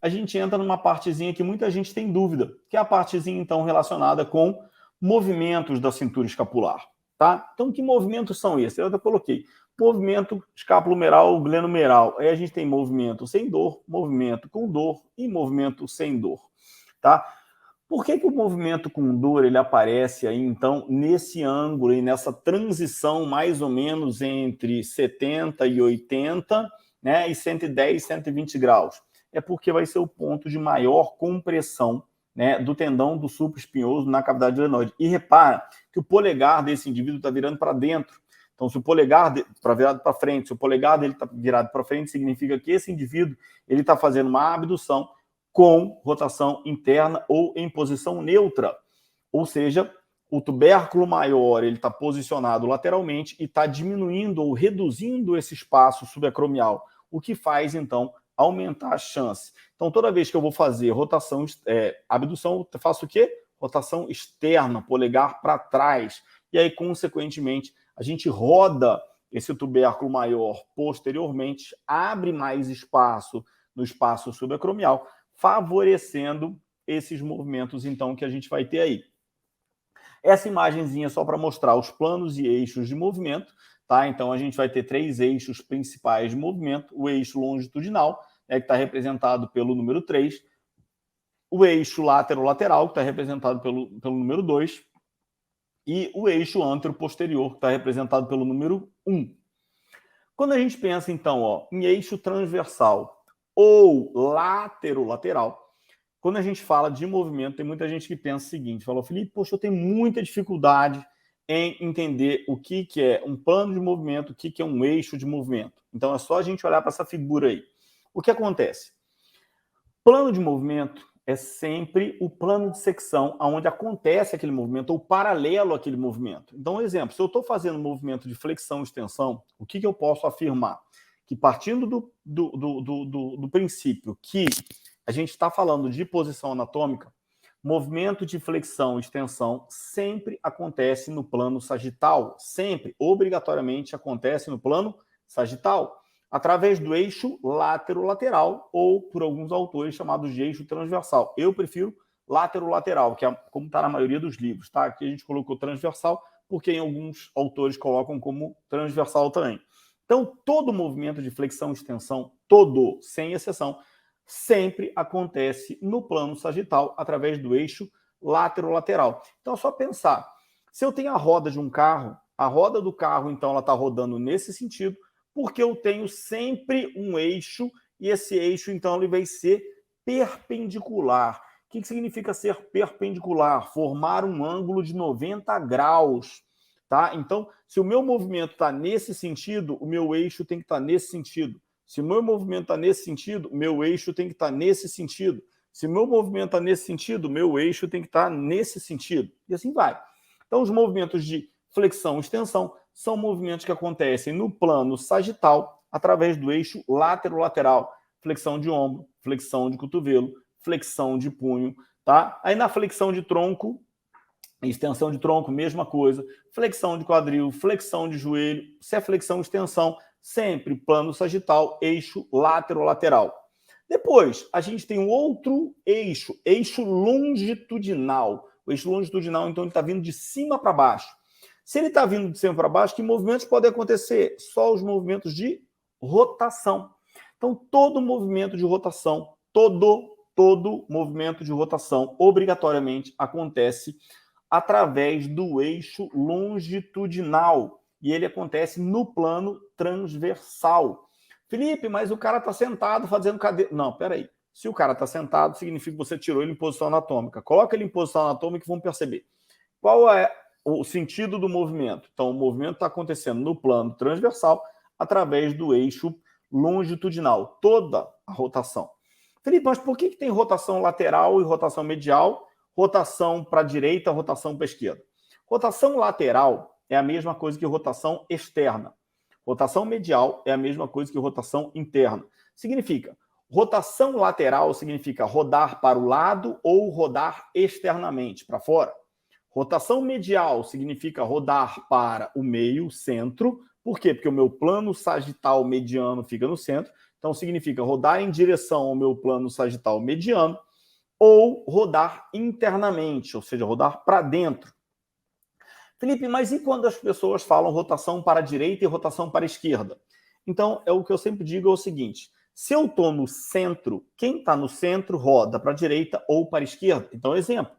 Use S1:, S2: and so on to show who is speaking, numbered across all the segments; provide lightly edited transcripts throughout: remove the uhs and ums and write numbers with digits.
S1: a gente entra numa partezinha que muita gente tem dúvida, que é a partezinha, então, relacionada com movimentos da cintura escapular, tá? Então, que movimentos são esses? Eu até coloquei movimento escapulohumeral, glenohumeral. Aí a gente tem movimento sem dor, movimento com dor e movimento sem dor, tá? Por que o movimento com dor ele aparece aí, então, nesse ângulo e nessa transição mais ou menos entre 70 e 80, né, e 110, 120 graus? É porque vai ser o ponto de maior compressão, né, do tendão do supraespinhoso na cavidade glenoide. E repara que o polegar desse indivíduo está virando para dentro. Então, se o polegar está virado para frente, se o polegar dele está virado para frente, significa que esse indivíduo ele está fazendo uma abdução com rotação interna ou em posição neutra. Ou seja, o tubérculo maior ele está posicionado lateralmente e está diminuindo ou reduzindo esse espaço subacromial, o que faz, então, aumentar a chance. Então, toda vez que eu vou fazer rotação, abdução, eu faço o quê? Rotação externa, polegar para trás. E aí, consequentemente, a gente roda esse tubérculo maior posteriormente, abre mais espaço no espaço subacromial, favorecendo esses movimentos, então, que a gente vai ter aí. Essa imagenzinha é só para mostrar os planos e eixos de movimento, tá? Então, a gente vai ter 3 eixos principais de movimento. O eixo longitudinal, né, que está representado pelo número 3. O eixo lateral, que está representado pelo número 2. E o eixo antero-posterior, que está representado pelo número 1. Quando a gente pensa, então, em eixo transversal ou lateral, quando a gente fala de movimento, tem muita gente que pensa o seguinte, falou, Felipe, poxa, eu tenho muita dificuldade em entender o que é um plano de movimento, o que é um eixo de movimento. Então, é só a gente olhar para essa figura aí. O que acontece? Plano de movimento é sempre o plano de secção onde acontece aquele movimento ou paralelo àquele movimento. Então, exemplo, se eu estou fazendo um movimento de flexão e extensão, o que eu posso afirmar? Que partindo do princípio que a gente está falando de posição anatômica, movimento de flexão e extensão sempre acontece no plano sagital, sempre, obrigatoriamente acontece no plano sagital, através do eixo lateral ou, por alguns autores, chamado de eixo transversal. Eu prefiro lateral, que é como está na maioria dos livros, tá? Aqui a gente colocou transversal, porque em alguns autores colocam como transversal também. Então, todo movimento de flexão e extensão, todo, sem exceção, sempre acontece no plano sagital, através do eixo lateral. Então, é só pensar. Se eu tenho a roda de um carro, a roda do carro, então, ela está rodando nesse sentido, porque eu tenho sempre um eixo, e esse eixo, então, ele vai ser perpendicular. O que significa ser perpendicular? Formar um ângulo de 90 graus. Tá? Então, se o meu movimento está nesse sentido, o meu eixo tem que estar nesse sentido. Se o meu movimento está nesse sentido, o meu eixo tem que estar nesse sentido. Se o meu movimento está nesse sentido, o meu eixo tem que estar nesse sentido. E assim vai. Então, os movimentos de flexão e extensão são movimentos que acontecem no plano sagital, através do eixo lateral. Flexão de ombro, flexão de cotovelo, flexão de punho, tá? Aí na flexão de tronco, extensão de tronco, mesma coisa. Flexão de quadril, flexão de joelho. Se é flexão e extensão, sempre plano sagital, eixo lateral. Depois, a gente tem um outro eixo, eixo longitudinal. O eixo longitudinal, então, ele está vindo de cima para baixo. Se ele está vindo de cima para baixo, que movimentos podem acontecer? Só os movimentos de rotação. Então, todo movimento de rotação, todo movimento de rotação, obrigatoriamente acontece através do eixo longitudinal. E ele acontece no plano transversal. Felipe, mas o cara está sentado fazendo cadeira. Não, peraí. Se o cara está sentado, significa que você tirou ele em posição anatômica. Coloca ele em posição anatômica e vamos perceber. Qual é o sentido do movimento? Então, o movimento está acontecendo no plano transversal através do eixo longitudinal. Toda a rotação. Felipe, mas por que tem rotação lateral e rotação medial? Rotação para a direita, rotação para a esquerda. Rotação lateral é a mesma coisa que rotação externa. Rotação medial é a mesma coisa que rotação interna. Significa, rotação lateral significa rodar para o lado ou rodar externamente, para fora. Rotação medial significa rodar para o meio, centro. Por quê? Porque o meu plano sagital mediano fica no centro. Então, significa rodar em direção ao meu plano sagital mediano ou rodar internamente, ou seja, rodar para dentro. Felipe, mas e quando as pessoas falam rotação para a direita e rotação para a esquerda? Então, é o que eu sempre digo é o seguinte, se eu estou no centro, quem está no centro roda para a direita ou para a esquerda. Então, exemplo,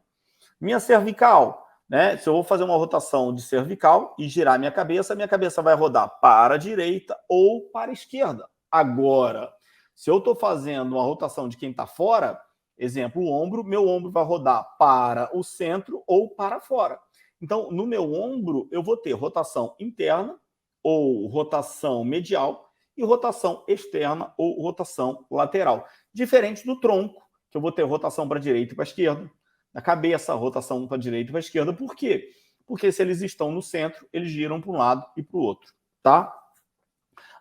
S1: minha cervical, né? Se eu vou fazer uma rotação de cervical e girar minha cabeça vai rodar para a direita ou para a esquerda. Agora, se eu estou fazendo uma rotação de quem está fora, exemplo, o ombro, meu ombro vai rodar para o centro ou para fora. Então, no meu ombro, eu vou ter rotação interna ou rotação medial e rotação externa ou rotação lateral. Diferente do tronco, que eu vou ter rotação para a direita e para a esquerda. Na cabeça, rotação para a direita e para a esquerda. Por quê? Porque se eles estão no centro, eles giram para um lado e para o outro, tá?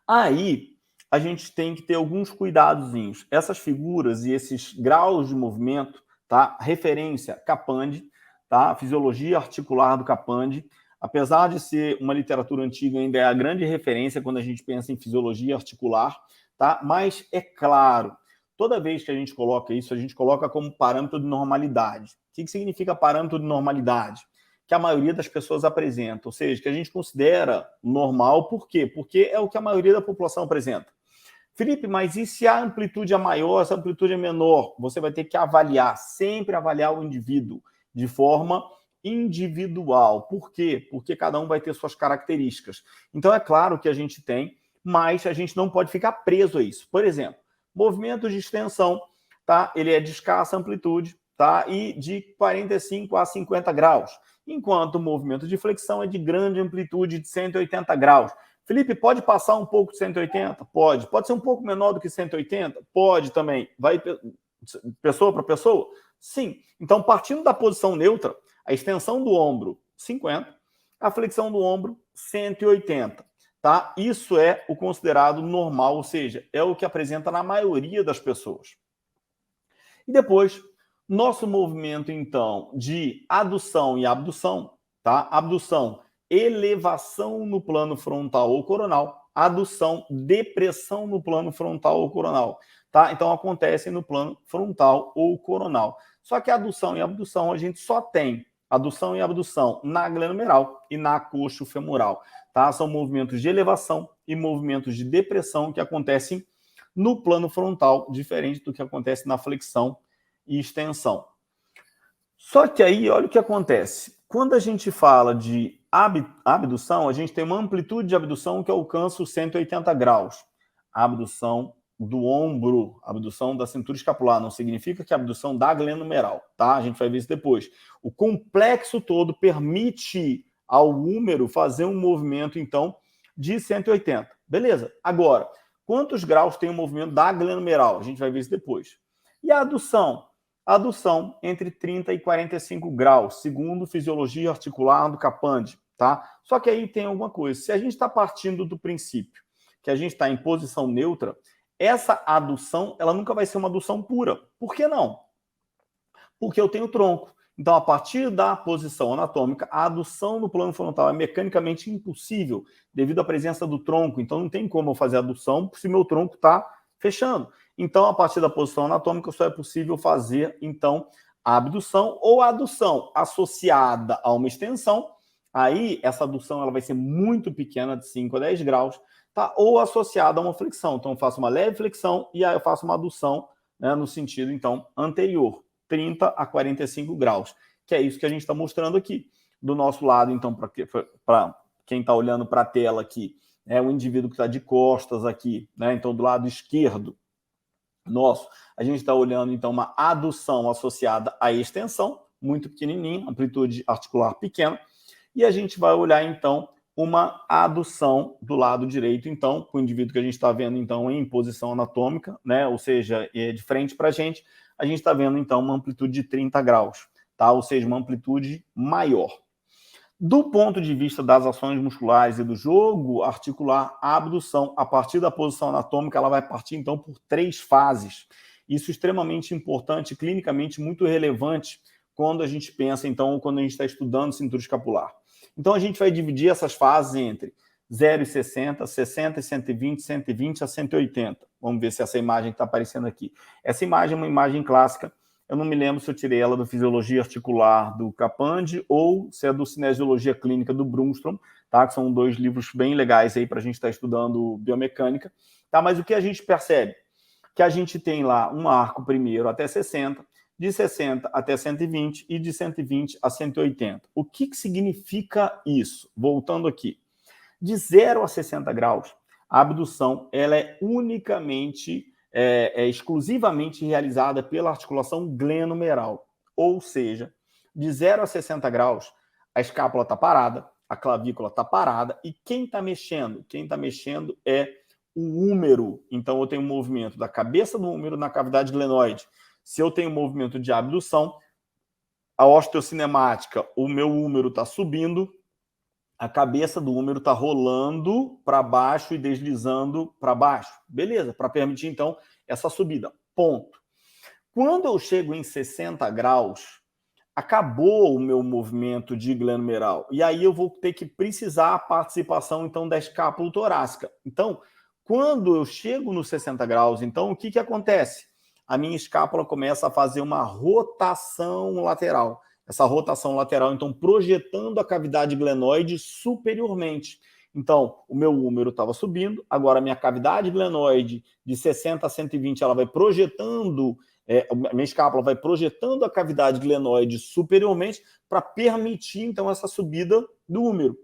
S1: Aí, a gente tem que ter alguns cuidadozinhos. Essas figuras e esses graus de movimento, tá? Referência, Capandi, tá? Fisiologia articular do Capandi. Apesar de ser uma literatura antiga, ainda é a grande referência quando a gente pensa em fisiologia articular, tá? Mas é claro, toda vez que a gente coloca isso, a gente coloca como parâmetro de normalidade. O que significa parâmetro de normalidade? Que a maioria das pessoas apresenta, ou seja, que a gente considera normal, por quê? Porque é o que a maioria da população apresenta. Felipe, mas e se a amplitude é maior, se a amplitude é menor? Você vai ter que avaliar, sempre avaliar o indivíduo de forma individual. Por quê? Porque cada um vai ter suas características. Então, é claro que a gente tem, mas a gente não pode ficar preso a isso. Por exemplo, movimento de extensão, tá? Ele é de escassa amplitude, tá? E de 45 a 50 graus. Enquanto o movimento de flexão é de grande amplitude, de 180 graus. Felipe, pode passar um pouco de 180? Pode. Pode ser um pouco menor do que 180? Pode também. Vai pessoa para pessoa? Sim. Então, partindo da posição neutra, a extensão do ombro, 50, a flexão do ombro, 180. Tá? Isso é o considerado normal, ou seja, é o que apresenta na maioria das pessoas. E depois, nosso movimento, então, de adução e abdução, tá? Abdução, elevação no plano frontal ou coronal, adução, depressão no plano frontal ou coronal, tá? Então, acontecem no plano frontal ou coronal. Só que adução e abdução, a gente só tem adução e abdução na glenomeral e na coxo-femoral, tá? São movimentos de elevação e movimentos de depressão que acontecem no plano frontal, diferente do que acontece na flexão e extensão. Só que aí, olha o que acontece. Quando a gente fala de abdução, a gente tem uma amplitude de abdução que alcança os 180 graus. A abdução do ombro, a abdução da cintura escapular, não significa que a abdução da glenomeral, tá? A gente vai ver isso depois. O complexo todo permite ao húmero fazer um movimento, então, de 180. Beleza. Agora, quantos graus tem o movimento da glenomeral? A gente vai ver isso depois. E a adução? A adução entre 30 e 45 graus, segundo fisiologia articular do Capandi, tá? Só que aí tem alguma coisa. Se a gente está partindo do princípio que a gente está em posição neutra, essa adução, ela nunca vai ser uma adução pura. Por que não? Porque eu tenho tronco. Então, a partir da posição anatômica, a adução no plano frontal é mecanicamente impossível devido à presença do tronco. Então, não tem como eu fazer adução se meu tronco está fechando. Então, a partir da posição anatômica, só é possível fazer, então, a abdução ou a adução associada a uma extensão. Aí, essa adução ela vai ser muito pequena, de 5 a 10 graus, tá? Ou associada a uma flexão. Então, eu faço uma leve flexão e aí eu faço uma adução, né, no sentido, então, anterior, 30 a 45 graus, que é isso que a gente está mostrando aqui. Do nosso lado, então, para quem está olhando para a tela aqui, é o indivíduo que está de costas aqui, né? Então, do lado esquerdo nosso, a gente está olhando, então, uma adução associada à extensão, muito pequenininha, amplitude articular pequena, e a gente vai olhar, então, uma adução do lado direito, então, com o indivíduo que a gente está vendo, então, em posição anatômica, né? Ou seja, de frente para a gente está vendo, então, uma amplitude de 30 graus, tá? Ou seja, uma amplitude maior. Do ponto de vista das ações musculares e do jogo articular, a abdução, a partir da posição anatômica, ela vai partir, então, por 3 fases. Isso é extremamente importante, clinicamente muito relevante, quando a gente pensa, então, quando a gente está estudando cintura escapular. Então, a gente vai dividir essas fases entre 0,60, 60 e 120, 120 a 180. Vamos ver se essa imagem está aparecendo aqui. Essa imagem é uma imagem clássica. Eu não me lembro se eu tirei ela do Fisiologia Articular do Capandi ou se é do Cinesiologia Clínica do Brunstrom, tá? Que são 2 livros bem legais aí para a gente estar estudando biomecânica. Tá? Mas o que a gente percebe? Que a gente tem lá um arco primeiro até 60, de 60 até 120 e de 120 a 180. O que significa isso? Voltando aqui. De 0 a 60 graus, a abdução ela é unicamente, exclusivamente realizada pela articulação glenomeral. Ou seja, de 0 a 60 graus, a escápula está parada, a clavícula está parada, e quem está mexendo? Quem está mexendo é o húmero. Então, eu tenho um movimento da cabeça do húmero na cavidade glenoide. Se eu tenho um movimento de abdução, a osteocinemática, o meu húmero está subindo, a cabeça do húmero está rolando para baixo e deslizando para baixo. Beleza, para permitir, então, essa subida. Ponto. Quando eu chego em 60 graus, acabou o meu movimento de glenomeral. E aí eu vou ter que precisar a participação, então, da escápula torácica. Então, quando eu chego nos 60 graus, então, o que acontece? A minha escápula começa a fazer uma rotação lateral. Essa rotação lateral, então, projetando a cavidade glenoide superiormente. Então, o meu húmero estava subindo, agora a minha cavidade glenoide de 60 a 120, ela vai projetando, a minha escápula vai projetando a cavidade glenoide superiormente para permitir, então, essa subida do húmero.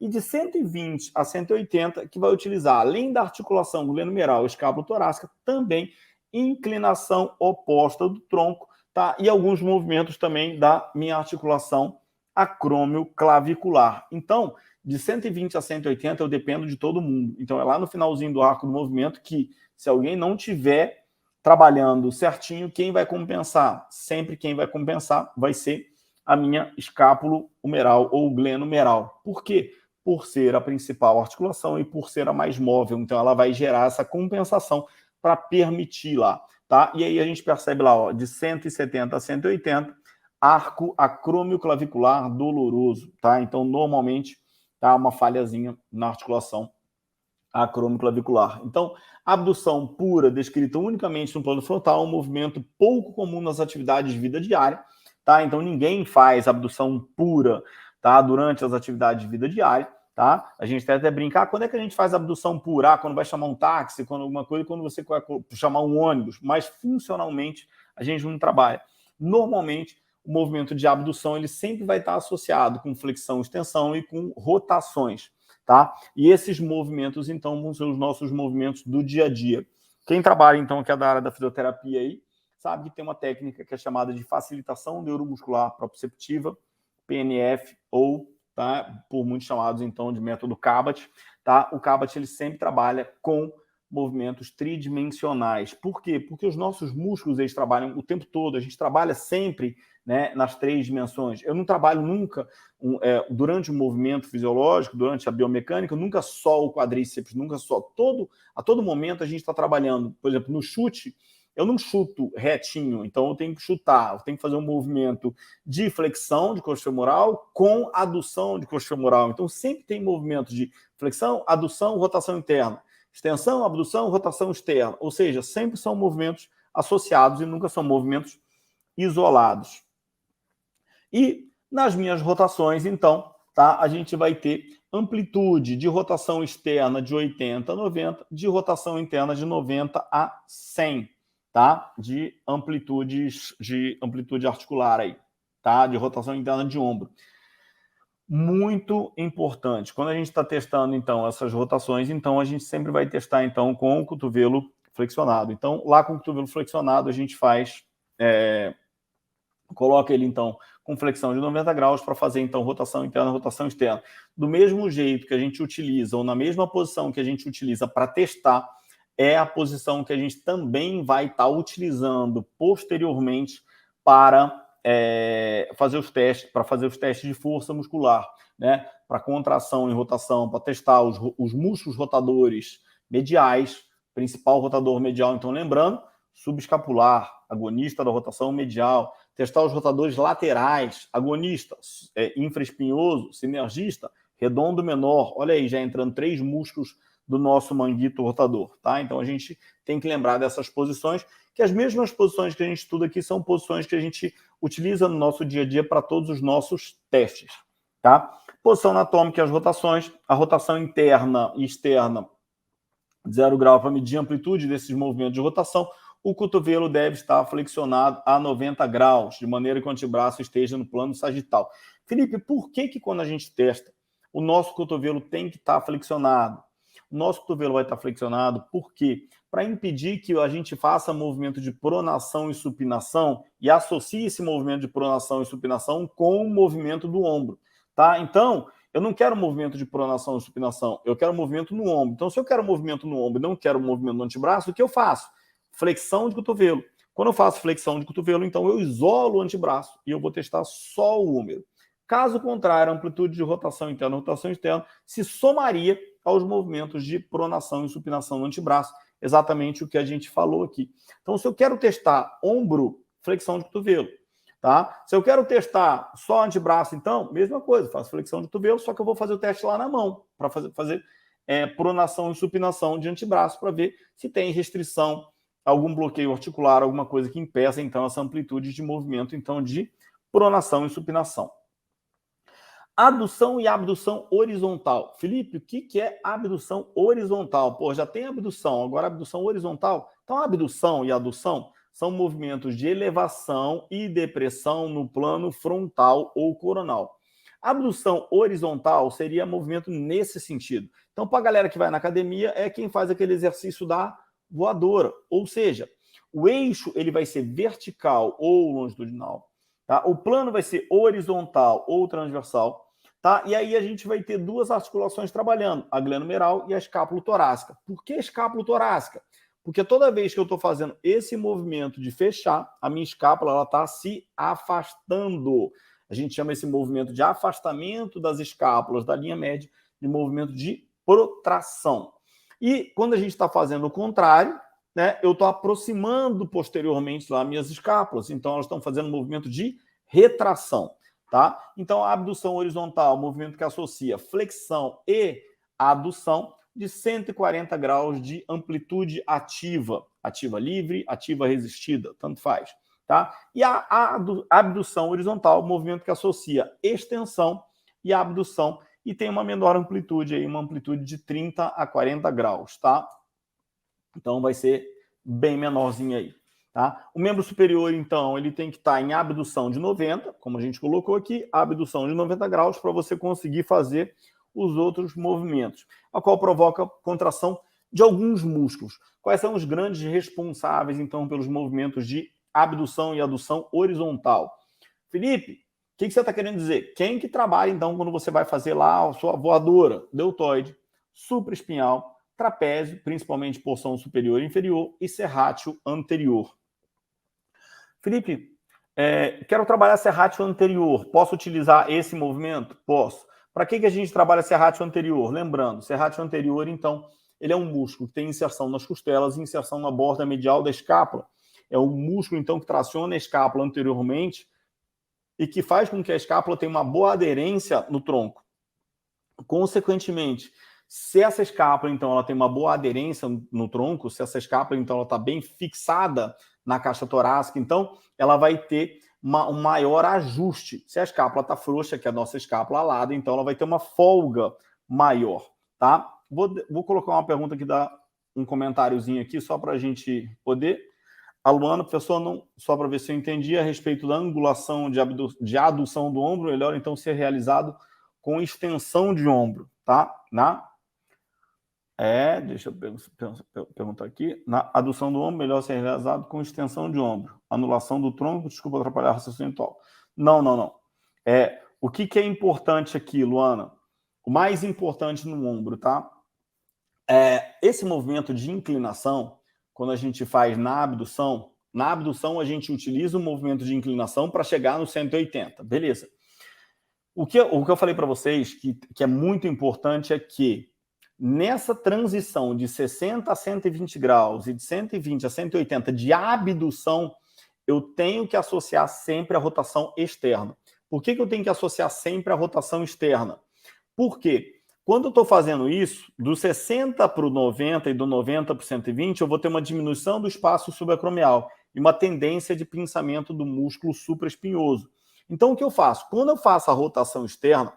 S1: E de 120 a 180, que vai utilizar, além da articulação glenomeral escápula torácica, também inclinação oposta do tronco, tá? E alguns movimentos também da minha articulação acrômio-clavicular. Então, de 120 a 180, eu dependo de todo mundo. Então, é lá no finalzinho do arco do movimento que, se alguém não tiver trabalhando certinho, quem vai compensar? Sempre quem vai compensar vai ser a minha escápulo-humeral ou glenomeral. Por quê? Por ser a principal articulação e por ser a mais móvel. Então, ela vai gerar essa compensação para permitir lá, tá? E aí a gente percebe lá, ó, de 170 a 180, arco acrômio-clavicular doloroso, tá? Então, normalmente, tá uma falhazinha na articulação acrômio-clavicular. Então, abdução pura, descrita unicamente no plano frontal, um movimento pouco comum nas atividades de vida diária, tá? Então, ninguém faz abdução pura, tá? Durante as atividades de vida diária. Tá? A gente até brincar, quando é que a gente faz abdução pura? Quando vai chamar um táxi, quando alguma coisa, quando você vai chamar um ônibus, mas funcionalmente a gente não trabalha. Normalmente, o movimento de abdução ele sempre vai estar associado com flexão, extensão e com rotações, tá? E esses movimentos, então, vão ser os nossos movimentos do dia a dia. Quem trabalha, então, que é da área da fisioterapia aí, sabe que tem uma técnica que é chamada de facilitação neuromuscular proprioceptiva, PNF, ou tá? Por muitos chamados, então, de método Kabat. Tá? O Kabat ele sempre trabalha com movimentos tridimensionais. Por quê? Porque os nossos músculos eles trabalham o tempo todo, a gente trabalha sempre, né, nas 3 dimensões. Eu não trabalho nunca, durante o movimento fisiológico, durante a biomecânica, nunca só o quadríceps, nunca só. A todo momento a gente está trabalhando, por exemplo, no chute, eu não chuto retinho, então eu tenho que chutar, eu tenho que fazer um movimento de flexão de coxa femoral com adução de coxa femoral. Então sempre tem movimento de flexão, adução, rotação interna. Extensão, abdução, rotação externa. Ou seja, sempre são movimentos associados e nunca são movimentos isolados. E nas minhas rotações, então, tá, a gente vai ter amplitude de rotação externa de 80 a 90, de rotação interna de 90 a 100. Tá? De amplitude articular aí, tá? De rotação interna de ombro. Muito importante. Quando a gente está testando, então, essas rotações, então, a gente sempre vai testar, então, com o cotovelo flexionado. Então, lá com o cotovelo flexionado, a gente faz... coloca ele, então, com flexão de 90 graus para fazer, então, rotação interna, rotação externa. Do mesmo jeito que a gente utiliza, ou na mesma posição que a gente utiliza para testar, é a posição que a gente também vai estar utilizando posteriormente para fazer os testes de força muscular, né? Para contração e rotação, para testar os músculos rotadores mediais, principal rotador medial, então lembrando, subescapular, agonista da rotação medial, testar os rotadores laterais, agonista, infraespinhoso, sinergista, redondo menor, olha aí, já entrando 3 músculos do nosso manguito rotador, tá? Então a gente tem que lembrar dessas posições, que as mesmas posições que a gente estuda aqui são posições que a gente utiliza no nosso dia a dia para todos os nossos testes, tá? Posição anatômica e as rotações, a rotação interna e externa, 0 grau para medir a amplitude desses movimentos de rotação. O cotovelo deve estar flexionado a 90 graus, de maneira que o antebraço esteja no plano sagital. Felipe, por que quando a gente testa, o nosso cotovelo tem que estar flexionado? O nosso cotovelo vai estar flexionado porque, para impedir que a gente faça movimento de pronação e supinação e associe esse movimento de pronação e supinação com o movimento do ombro, tá? Então, eu não quero movimento de pronação e supinação, eu quero movimento no ombro. Então, se eu quero movimento no ombro e não quero movimento no antebraço, o que eu faço? Flexão de cotovelo. Quando eu faço flexão de cotovelo, então eu isolo o antebraço e eu vou testar só o húmero. Caso contrário, a amplitude de rotação interna e rotação externa se somaria aos movimentos de pronação e supinação no antebraço, exatamente o que a gente falou aqui. Então, se eu quero testar ombro, flexão de cotovelo, tá? Se eu quero testar só antebraço, então, mesma coisa, faço flexão de cotovelo, só que eu vou fazer o teste lá na mão, para fazer pronação e supinação de antebraço, para ver se tem restrição, algum bloqueio articular, alguma coisa que impeça, então, essa amplitude de movimento, então, de pronação e supinação. Adução e abdução horizontal. Felipe, o que é abdução horizontal? Pô, já tem abdução, agora abdução horizontal. Então, a abdução e a adução são movimentos de elevação e depressão no plano frontal ou coronal. A abdução horizontal seria movimento nesse sentido. Então, para a galera que vai na academia, é quem faz aquele exercício da voadora. Ou seja, o eixo ele vai ser vertical ou longitudinal. Tá? O plano vai ser horizontal ou transversal. Tá? E aí a gente vai ter 2 articulações trabalhando, a glenomeral e a escápula torácica. Por que escápula torácica? Porque toda vez que eu estou fazendo esse movimento de fechar, a minha escápula está se afastando. A gente chama esse movimento de afastamento das escápulas da linha média de movimento de protração. E quando a gente está fazendo o contrário, né, eu estou aproximando posteriormente lá minhas escápulas, então elas estão fazendo um movimento de retração. Tá? Então, a abdução horizontal, movimento que associa flexão e adução de 140 graus de amplitude ativa, ativa livre, ativa resistida, tanto faz. Tá? E a abdução horizontal, movimento que associa extensão e abdução e tem uma menor amplitude, aí, uma amplitude de 30 a 40 graus. Tá? Então, vai ser bem menorzinho aí. Tá? O membro superior, então, ele tem que estar em abdução de 90, como a gente colocou aqui, abdução de 90 graus para você conseguir fazer os outros movimentos, a qual provoca contração de alguns músculos. Quais são os grandes responsáveis, então, pelos movimentos de abdução e adução horizontal? Felipe, o que você está querendo dizer? Quem que trabalha, então, quando você vai fazer lá a sua voadora? Deltoide, supraespinhal, trapézio, principalmente porção superior e inferior, e serrátil anterior. Felipe, quero trabalhar serrátil anterior. Posso utilizar esse movimento? Posso. Para que a gente trabalha serrátil anterior? Lembrando, serrátil anterior, então, ele é um músculo que tem inserção nas costelas e inserção na borda medial da escápula. É um músculo, então, que traciona a escápula anteriormente e que faz com que a escápula tenha uma boa aderência no tronco. Consequentemente, se essa escápula, então, ela tem uma boa aderência no tronco, se essa escápula, então, ela está bem fixada na caixa torácica, então, ela vai ter um maior ajuste. Se a escápula está frouxa, que é a nossa escápula alada, então, ela vai ter uma folga maior, tá? Vou colocar uma pergunta aqui, um comentáriozinho aqui, só para a gente poder. A Luana, professor, só para ver se eu entendi, a respeito da angulação de adução do ombro, melhor, então, ser realizado com extensão de ombro, tá? Deixa eu perguntar aqui. Na adução do ombro, melhor ser realizado com extensão de ombro. Anulação do tronco, desculpa atrapalhar o raciocínio atual. Não. O que é importante aqui, Luana? O mais importante no ombro, tá? Esse movimento de inclinação, quando a gente faz na abdução a gente utiliza o movimento de inclinação para chegar no 180, beleza. O que eu falei para vocês, que é muito importante, é que nessa transição de 60 a 120 graus e de 120 a 180 de abdução, eu tenho que associar sempre a rotação externa. Por que eu tenho que associar sempre a rotação externa? Por quê? Quando eu estou fazendo isso, do 60 para o 90 e do 90 para o 120, eu vou ter uma diminuição do espaço subacromial e uma tendência de pinçamento do músculo supraespinhoso. Então, o que eu faço? Quando eu faço a rotação externa,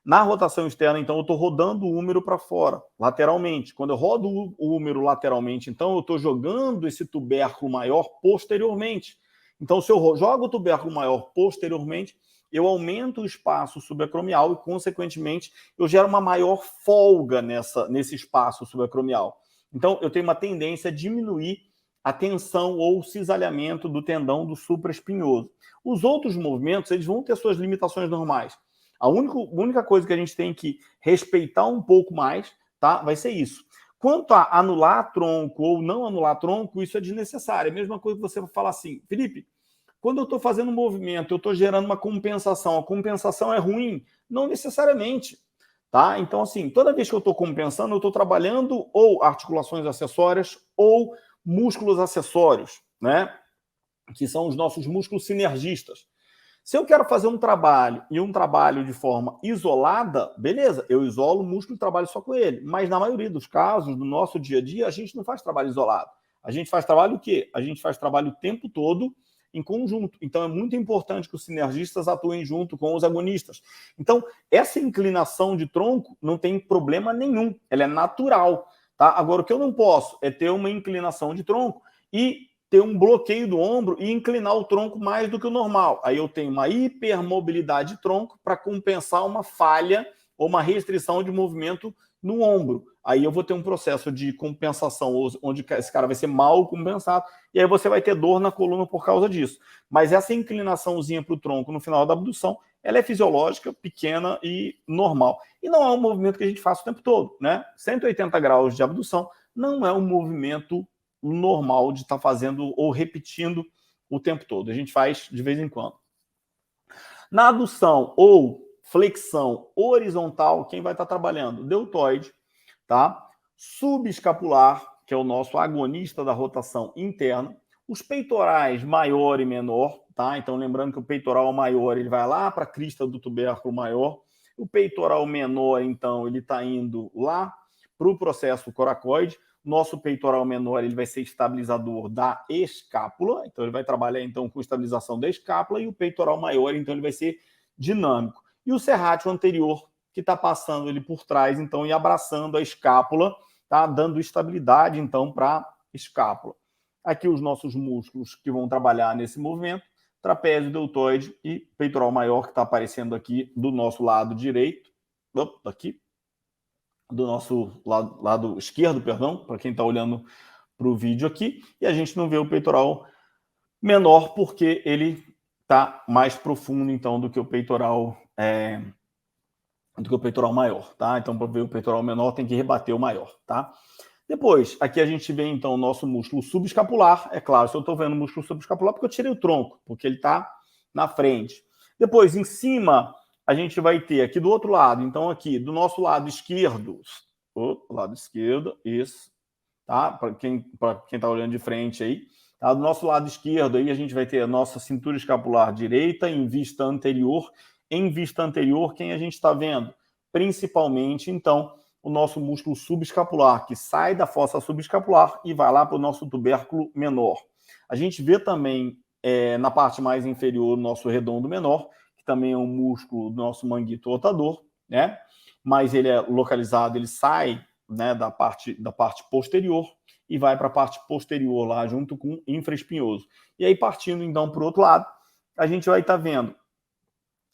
S1: na rotação externa, então, eu estou rodando o húmero para fora, lateralmente. Quando eu rodo o húmero lateralmente, então, eu estou jogando esse tubérculo maior posteriormente. Então, se eu jogo o tubérculo maior posteriormente, eu aumento o espaço subacromial e, consequentemente, eu gero uma maior folga nesse espaço subacromial. Então, eu tenho uma tendência a diminuir a tensão ou o cisalhamento do tendão do supraespinhoso. Os outros movimentos, eles vão ter suas limitações normais. A única coisa que a gente tem que respeitar um pouco mais, tá? Vai ser isso. Quanto a anular tronco ou não anular tronco, isso é desnecessário. É a mesma coisa que você falar assim, Felipe, quando eu estou fazendo um movimento, eu estou gerando uma compensação. A compensação é ruim? Não necessariamente. Tá? Então, assim, toda vez que eu estou compensando, eu estou trabalhando ou articulações acessórias ou músculos acessórios, né? Que são os nossos músculos sinergistas. Se eu quero fazer um trabalho e um trabalho de forma isolada, beleza, eu isolo o músculo e trabalho só com ele. Mas na maioria dos casos, no nosso dia a dia, a gente não faz trabalho isolado. A gente faz trabalho o quê? A gente faz trabalho o tempo todo em conjunto. Então, é muito importante que os sinergistas atuem junto com os agonistas. Então, essa inclinação de tronco não tem problema nenhum. Ela é natural. Tá? Agora, o que eu não posso é ter uma inclinação de tronco e ter um bloqueio do ombro e inclinar o tronco mais do que o normal. Aí eu tenho uma hipermobilidade de tronco para compensar uma falha ou uma restrição de movimento no ombro. Aí eu vou ter um processo de compensação onde esse cara vai ser mal compensado e aí você vai ter dor na coluna por causa disso. Mas essa inclinaçãozinha para o tronco no final da abdução, ela é fisiológica, pequena e normal. E não é um movimento que a gente faz o tempo todo, né? 180 graus de abdução não é um movimento normal de estar fazendo ou repetindo o tempo todo. A gente faz de vez em quando. Na adução ou flexão horizontal, quem vai estar trabalhando? Deltoide, tá? Subescapular, que é o nosso agonista da rotação interna. Os peitorais maior e menor, tá? Então, lembrando que o peitoral maior, ele vai lá para a crista do tubérculo maior. O peitoral menor, então, ele está indo lá para o processo coracoide. Nosso peitoral menor, ele vai ser estabilizador da escápula, então ele vai trabalhar então com estabilização da escápula, e o peitoral maior, então ele vai ser dinâmico. E o serrátil anterior, que está passando ele por trás, então, e abraçando a escápula, tá? Dando estabilidade, então, para a escápula. Aqui os nossos músculos que vão trabalhar nesse movimento, trapézio, deltoide e peitoral maior, que está aparecendo aqui do nosso lado direito, aqui, do nosso lado esquerdo, perdão, para quem está olhando para o vídeo aqui, e a gente não vê o peitoral menor porque ele está mais profundo, então, do que o peitoral maior, tá? Então, para ver o peitoral menor, tem que rebater o maior, tá? Depois, aqui a gente vê, então, o nosso músculo subescapular. É claro, se eu estou vendo o músculo subescapular, porque eu tirei o tronco, porque ele está na frente. Depois, em cima, a gente vai ter aqui do outro lado, então aqui, do nosso lado esquerdo, isso, tá? Para quem está olhando de frente aí, tá? Do nosso lado esquerdo aí a gente vai ter a nossa cintura escapular direita em vista anterior. Em vista anterior, quem a gente está vendo? Principalmente, então, o nosso músculo subescapular, que sai da fossa subescapular e vai lá para o nosso tubérculo menor. A gente vê também, na parte mais inferior, o nosso redondo menor, que também é um músculo do nosso manguito rotador, né? Mas ele é localizado, ele sai, né, da parte posterior e vai para a parte posterior lá, junto com o infraespinhoso. E aí, partindo, então, para o outro lado, a gente vai estar vendo,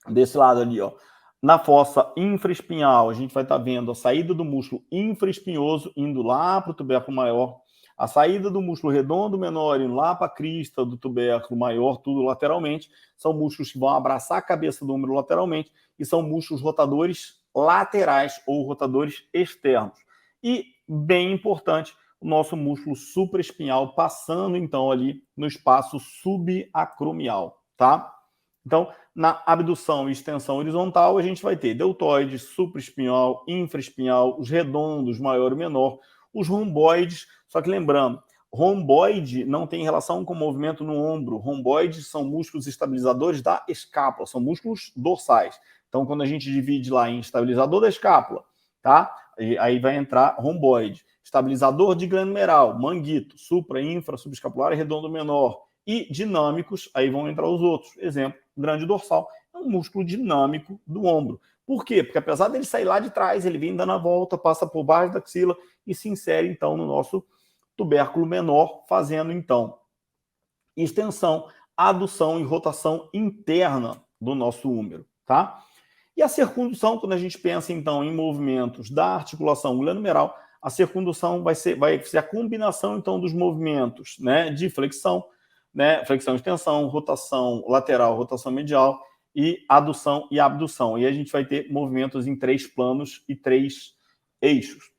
S1: desse lado ali, ó, na fossa infraespinhal, a gente vai estar vendo a saída do músculo infraespinhoso indo lá para o tubérculo maior, a saída do músculo redondo menor indo lá para a crista do tubérculo maior, tudo lateralmente. São músculos que vão abraçar a cabeça do ombro lateralmente e são músculos rotadores laterais ou rotadores externos. E, bem importante, o nosso músculo supraespinhal passando, então, ali no espaço subacromial, tá? Então, na abdução e extensão horizontal, a gente vai ter deltoide, supraespinhal, infraespinhal, os redondos, maior e menor, os romboides, só que lembrando, romboide não tem relação com movimento no ombro. Romboides são músculos estabilizadores da escápula, são músculos dorsais. Então, quando a gente divide lá em estabilizador da escápula, tá? Aí vai entrar romboide. Estabilizador de glenomeral, manguito, supra, infra, subescapular e redondo menor. E dinâmicos, aí vão entrar os outros. Exemplo, grande dorsal é um músculo dinâmico do ombro. Por quê? Porque apesar dele sair lá de trás, ele vem dando a volta, passa por baixo da axila e se insere, então, no nosso tubérculo menor, fazendo, então, extensão, adução e rotação interna do nosso húmero, tá? E a circundução, quando a gente pensa, então, em movimentos da articulação glenomeral, a circundução vai ser a combinação, então, dos movimentos, né, de flexão, né, flexão, extensão, rotação lateral, rotação medial e adução e abdução. E a gente vai ter movimentos em 3 planos e 3 eixos.